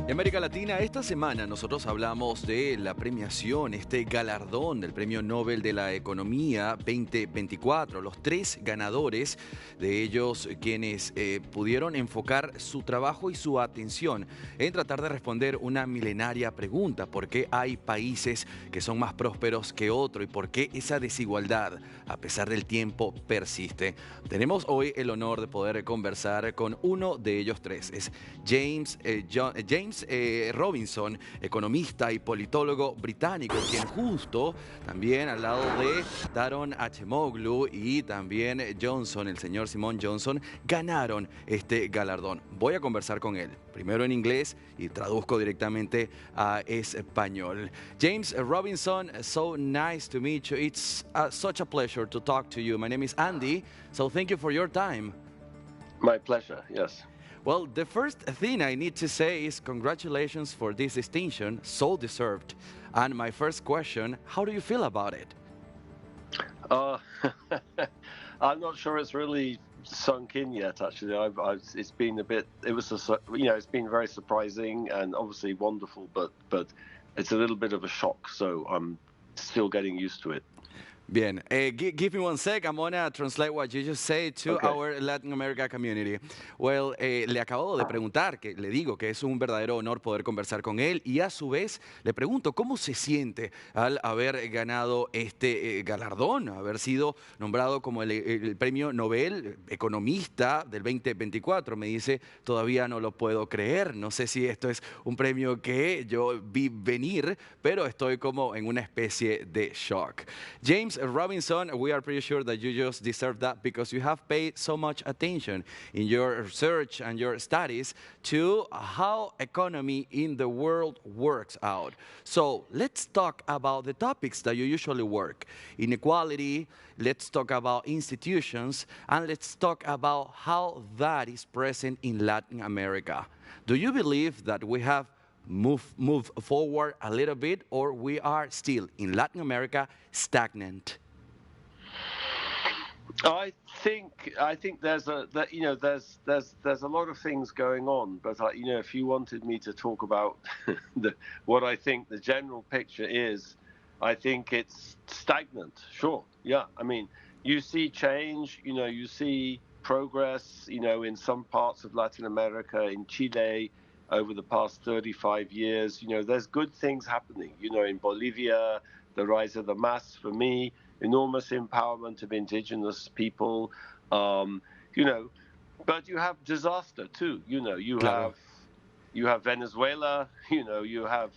En América Latina, esta semana nosotros hablamos de la premiación, este galardón del premio Nobel de la Economía 2024. Los tres ganadores, de ellos quienes pudieron enfocar su trabajo y su atención en tratar de responder una milenaria pregunta: ¿por qué hay países que son más prósperos que otros y por qué esa desigualdad, a pesar del tiempo, persiste? Tenemos hoy el honor de poder conversar con uno de ellos tres. Es James Robinson, economista y politólogo británico, quien justo también al lado de Daron Acemoglu y también Johnson, el señor Simón Johnson, ganaron este galardón. Voy a conversar con él, primero en inglés y traduzco directamente a español. James Robinson, so nice to meet you. It's such a pleasure to talk to you. My name is Andy, so thank you for your time. My pleasure, yes. Well, the first thing I need to say is congratulations for this distinction, so deserved. And my first question, how do you feel about it? I'm not sure it's really sunk in yet. Actually, it's been a bit. It's been very surprising and obviously wonderful, but it's a little bit of a shock. So I'm still getting used to it. Bien, give me one sec. I'm gonna translate what you just said to our Latin America community. Well, le acabo de preguntar, que le digo que es un verdadero honor poder conversar con él y a su vez le pregunto cómo se siente al haber ganado este galardón, haber sido nombrado como el premio Nobel economista del 2024. Me dice, todavía no lo puedo creer, no sé si esto es un premio que yo vi venir, pero estoy como en una especie de shock. James Robinson, we are pretty sure that you just deserve that because you have paid so much attention in your research and your studies to how economy in the world works out. So let's talk about the topics that you usually work. Inequality, let's talk about institutions, and let's talk about how that is present in Latin America. Do you believe that we have move forward a little bit, or we are still in Latin America stagnant? I think there's a lot of things going on, but if you wanted me to talk about what I think the general picture is, I think it's stagnant. Sure, yeah. I mean, you see change, you see progress, in some parts of Latin America, in Chile, over the past 35 years. There's good things happening. In Bolivia, the rise of the MAS, for me, enormous empowerment of indigenous people. But you have disaster too. Claro. You have Venezuela. You have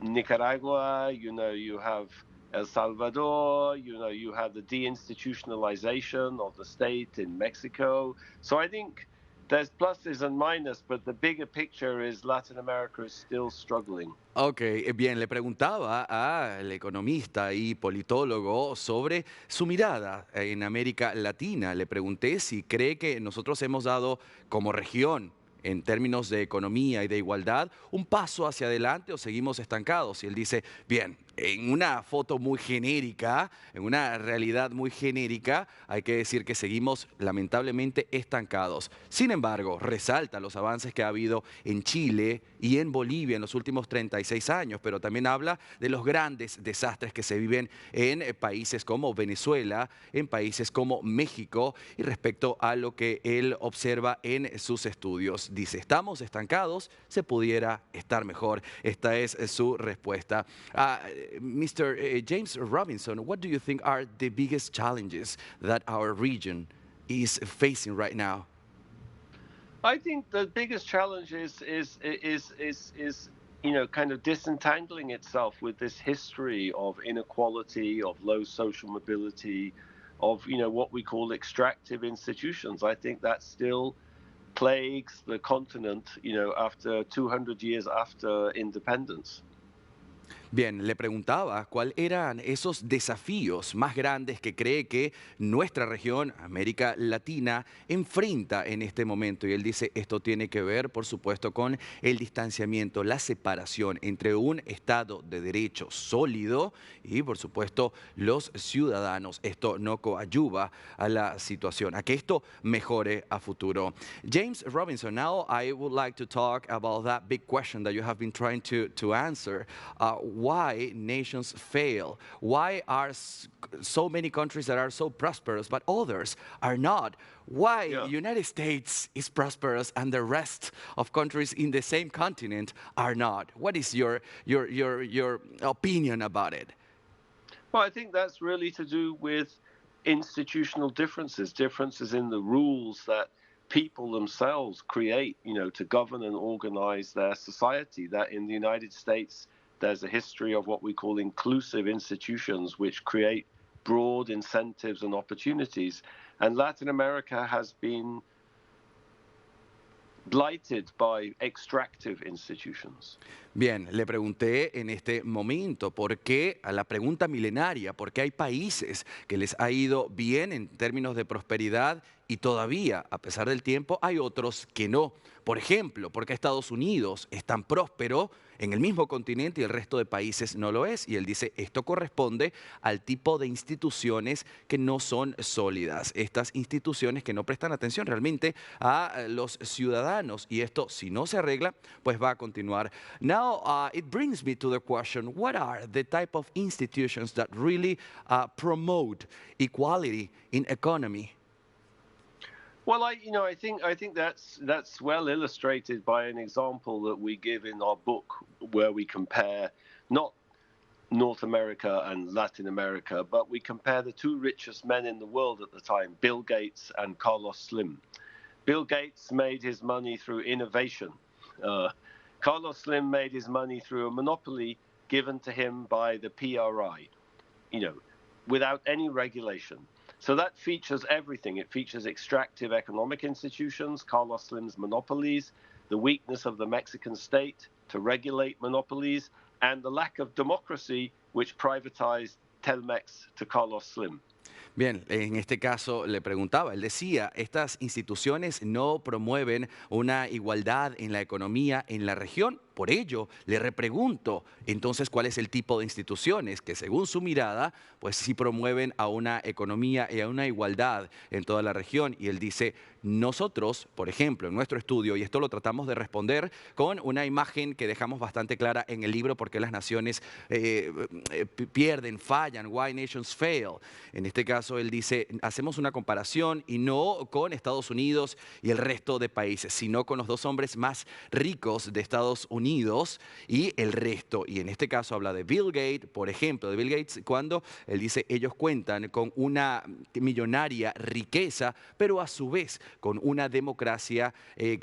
Nicaragua. You have El Salvador. You have the deinstitutionalization of the state in Mexico. So I think there's pluses and minuses, but the bigger picture is Latin America is still struggling. Ok, bien, le preguntaba al economista y politólogo sobre su mirada en América Latina. Le pregunté si cree que nosotros hemos dado como región, en términos de economía y de igualdad, un paso hacia adelante o seguimos estancados. Y él dice, bien, en una foto muy genérica, en una realidad muy genérica, hay que decir que seguimos lamentablemente estancados. Sin embargo, resalta los avances que ha habido en Chile y en Bolivia en los últimos 36 años, pero también habla de los grandes desastres que se viven en países como Venezuela, en países como México, y respecto a lo que él observa en sus estudios. Dice, estamos estancados, se pudiera estar mejor. Esta es su respuesta. Mr. James Robinson, what do you think are the biggest challenges that our region is facing right now? I think the biggest challenge is kind of disentangling itself with this history of inequality, of low social mobility, of what we call extractive institutions. I think that still plagues the continent, after 200 years after independence. Bien, le preguntaba cuáles eran esos desafíos más grandes que cree que nuestra región, América Latina, enfrenta en este momento. Y él dice, esto tiene que ver, por supuesto, con el distanciamiento, la separación entre un Estado de Derecho sólido y, por supuesto, los ciudadanos. Esto no coadyuva a la situación, a que esto mejore a futuro. James Robinson, now I would like to talk about that big question that you have been trying to answer. Why nations fail? Why are so many countries that are so prosperous, but others are not? Why Yeah. United States is prosperous and the rest of countries in the same continent are not? What is your opinion about it? Well, I think that's really to do with institutional differences, differences in the rules that people themselves create, to govern and organize their society. That in the United States, there's a history of what we call inclusive institutions, which create broad incentives and opportunities. And Latin America has been blighted by extractive institutions. Bien, le pregunté en este momento por qué, a la pregunta milenaria, por qué hay países que les ha ido bien en términos de prosperidad y todavía, a pesar del tiempo, hay otros que no. Por ejemplo, porque Estados Unidos es tan próspero en el mismo continente y el resto de países no lo es. Y él dice, esto corresponde al tipo de instituciones que no son sólidas. Estas instituciones que no prestan atención realmente a los ciudadanos. Y esto, si no se arregla, pues va a continuar. Now, it brings me to the question, what are the type of institutions that really promote equality in economy? Well, I think that's well illustrated by an example that we give in our book, where we compare not North America and Latin America, but we compare the two richest men in the world at the time, Bill Gates and Carlos Slim. Bill Gates made his money through innovation. Carlos Slim made his money through a monopoly given to him by the PRI, without any regulation. So that features everything. It features extractive economic institutions, Carlos Slim's monopolies, the weakness of the Mexican state to regulate monopolies, and the lack of democracy, which privatized Telmex to Carlos Slim. Bien, en este caso le preguntaba, él decía, estas instituciones no promueven una igualdad en la economía en la región. Por ello, le repregunto, entonces, ¿cuál es el tipo de instituciones que, según su mirada, pues sí promueven a una economía y a una igualdad en toda la región? Y él dice, nosotros, por ejemplo, en nuestro estudio, y esto lo tratamos de responder con una imagen que dejamos bastante clara en el libro, por qué las naciones pierden, fallan, why nations fail. En este caso, él dice, hacemos una comparación y no con Estados Unidos y el resto de países, sino con los dos hombres más ricos de Estados Unidos y el resto. Y en este caso habla de Bill Gates, por ejemplo, de Bill Gates, cuando él dice, ellos cuentan con una millonaria riqueza, pero a su vez con una democracia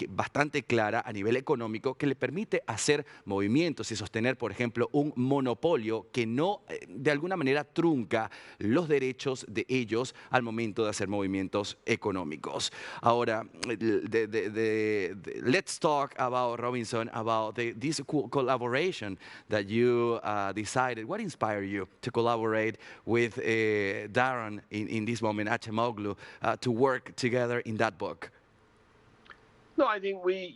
bastante clara a nivel económico que le permite hacer movimientos y sostener, por ejemplo, un monopolio que no, de alguna manera, trunca los derechos de ellos al momento de hacer movimientos económicos. Ahora, let's talk about, Robinson, about this collaboration that you decided. What inspired you to collaborate with Darren in this moment, Acemoglu, to work together in that book? No, I think we're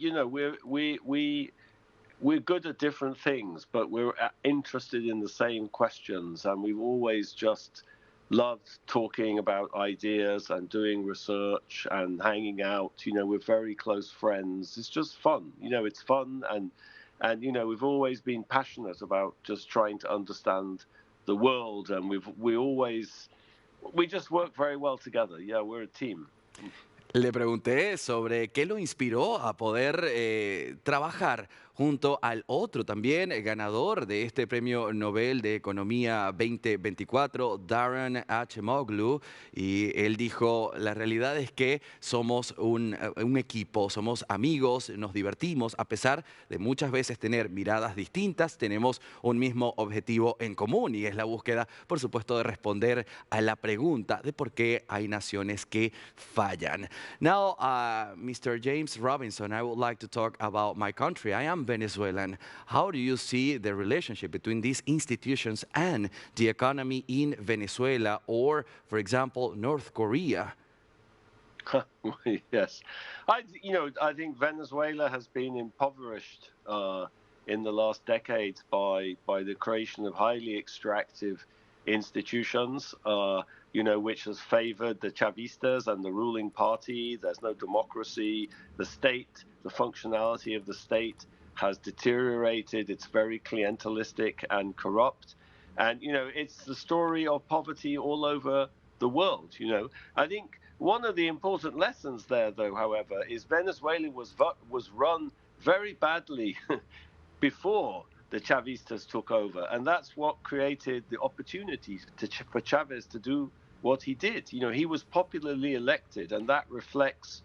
good at different things, but we're interested in the same questions, and we've always just loved talking about ideas and doing research and hanging out. We're very close friends. It's just fun. It's fun, and we've always been passionate about just trying to understand the world, and we just work very well together. Yeah, we're a team. Le pregunté sobre qué lo inspiró a poder trabajar junto al otro también ganador de este premio Nobel de Economía 2024, Darren Acemoglu, y él dijo, la realidad es que somos un equipo, somos amigos, nos divertimos, a pesar de muchas veces tener miradas distintas, tenemos un mismo objetivo en común y es la búsqueda, por supuesto, de responder a la pregunta de por qué hay naciones que fallan. Now, Mr. James Robinson, I would like to talk about my country. I am non-Venezuelan. How do you see the relationship between these institutions and the economy in Venezuela or, for example, North Korea? Yes, I think Venezuela has been impoverished in the last decades by the creation of highly extractive institutions, which has favored the Chavistas and the ruling party. There's no democracy. The state, the functionality of the state has deteriorated. It's very clientelistic and corrupt. And, it's the story of poverty all over the world. I think one of the important lessons there, though, however, is Venezuela was run very badly before the Chavistas took over, and that's what created the opportunity for Chavez to do what he did. He was popularly elected, and that reflects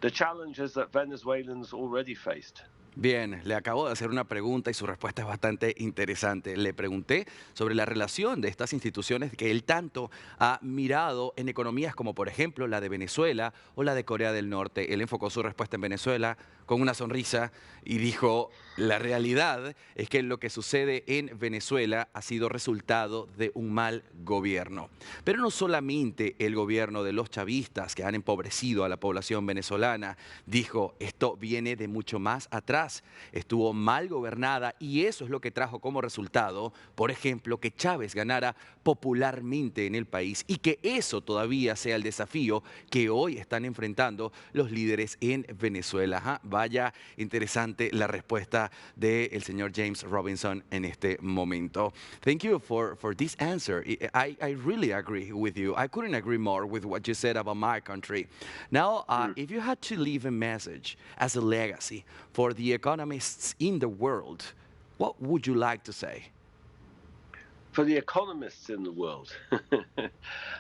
the challenges that Venezuelans already faced. Bien, le acabo de hacer una pregunta y su respuesta es bastante interesante. Le pregunté sobre la relación de estas instituciones que él tanto ha mirado en economías como por ejemplo la de Venezuela o la de Corea del Norte. Él enfocó su respuesta en Venezuela con una sonrisa y dijo, la realidad es que lo que sucede en Venezuela ha sido resultado de un mal gobierno. Pero no solamente el gobierno de los chavistas que han empobrecido a la población venezolana, dijo, esto viene de mucho más atrás. Estuvo mal gobernada y eso es lo que trajo como resultado, por ejemplo, que Chávez ganara popularmente en el país y que eso todavía sea el desafío que hoy están enfrentando los líderes en Venezuela. Ajá, vaya interesante la respuesta del señor James Robinson en este momento. Thank you for this answer. I really agree with you. I couldn't agree more with what you said about my country. Now, if you had to leave a message as a legacy for the economists in the world, what would you like to say? For the economists in the world,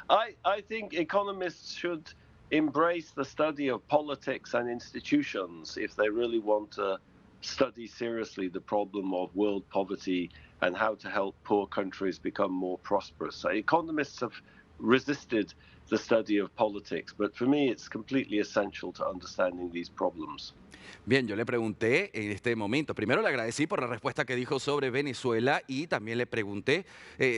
I think economists should embrace the study of politics and institutions if they really want to study seriously the problem of world poverty and how to help poor countries become more prosperous. So economists have resisted the study of politics, but for me it's completely essential to understanding these problems. Bien, yo le pregunté en este momento, primero le agradecí por la respuesta que dijo sobre Venezuela y también le pregunté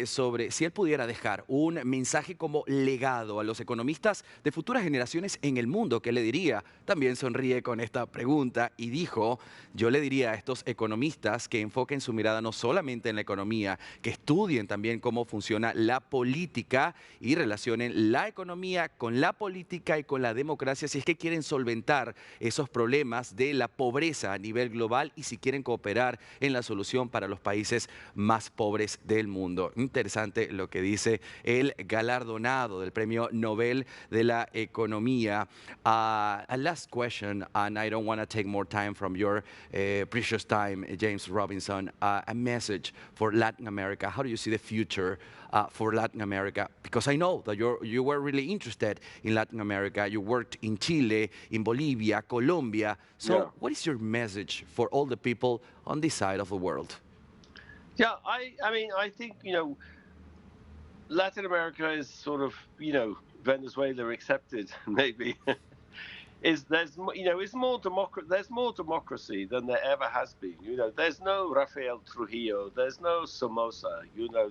sobre si él pudiera dejar un mensaje como legado a los economistas de futuras generaciones en el mundo. ¿Qué le diría? También sonríe con esta pregunta y dijo, yo le diría a estos economistas que enfoquen su mirada no solamente en la economía, que estudien también cómo funciona la política y relacionen la economía con la política y con la democracia si es que quieren solventar esos problemas de la pobreza a nivel global y si quieren cooperar en la solución para los países más pobres del mundo. Interesante lo que dice el galardonado del premio Nobel de la economía. A last question, and I don't want to take more time from your precious time, James Robinson. A message for Latin America. How do you see the future for Latin America? Because I know that you were really interested in Latin America. You worked in Chile, in Bolivia, Colombia. So what is your message for all the people on this side of the world? Yeah, I think, Latin America is sort of, Venezuela accepted, maybe. There's more democracy than there ever has been. There's no Rafael Trujillo, there's no Somoza,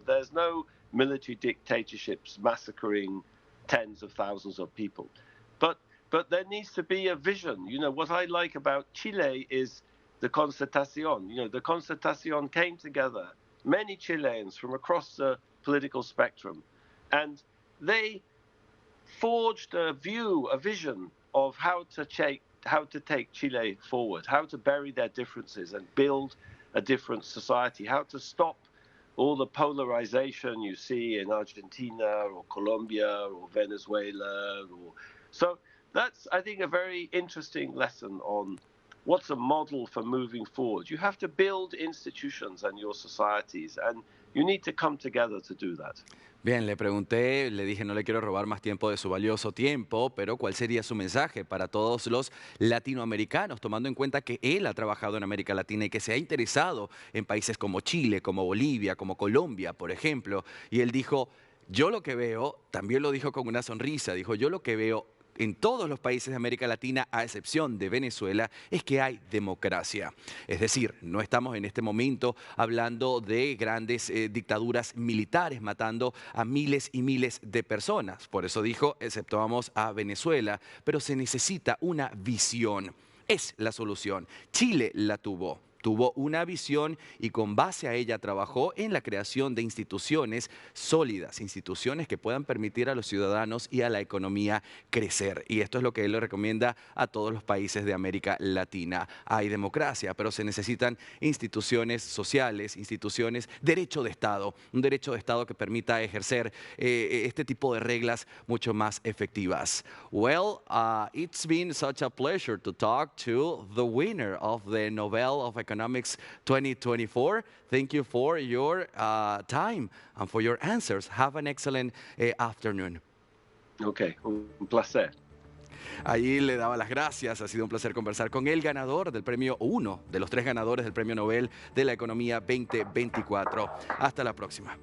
there's no military dictatorships massacring tens of thousands of people. But there needs to be a vision. What I like about Chile is the Concertación. The Concertación came together, many Chileans from across the political spectrum, and they forged a vision of how to take Chile forward, how to bury their differences and build a different society, how to stop all the polarization you see in Argentina or Colombia or Venezuela. So that's, I think, a very interesting lesson on what's a model for moving forward. You have to build institutions and your societies, and you need to come together to do that. Bien, le pregunté, le dije, no le quiero robar más tiempo de su valioso tiempo, pero ¿cuál sería su mensaje para todos los latinoamericanos, tomando en cuenta que él ha trabajado en América Latina y que se ha interesado en países como Chile, como Bolivia, como Colombia, por ejemplo? Y él dijo, yo lo que veo, también lo dijo con una sonrisa, dijo, yo lo que veo en todos los países de América Latina, a excepción de Venezuela, es que hay democracia. Es decir, no estamos en este momento hablando de grandes dictaduras militares matando a miles y miles de personas. Por eso dijo, exceptuamos a Venezuela, pero se necesita una visión. Es la solución. Chile la tuvo. Tuvo una visión y con base a ella trabajó en la creación de instituciones sólidas, instituciones que puedan permitir a los ciudadanos y a la economía crecer. Y esto es lo que él le recomienda a todos los países de América Latina. Hay democracia, pero se necesitan instituciones sociales, instituciones, derecho de Estado, un derecho de Estado que permita ejercer este tipo de reglas mucho más efectivas. Well, it's been such a pleasure to talk to the winner of the Nobel of Economics 2024. Thank you for your time and for your answers. Have an excellent afternoon. Ok, un placer. Ahí le daba las gracias. Ha sido un placer conversar con el ganador del premio, o uno de los 3 ganadores del premio Nobel de la Economía 2024. Hasta la próxima.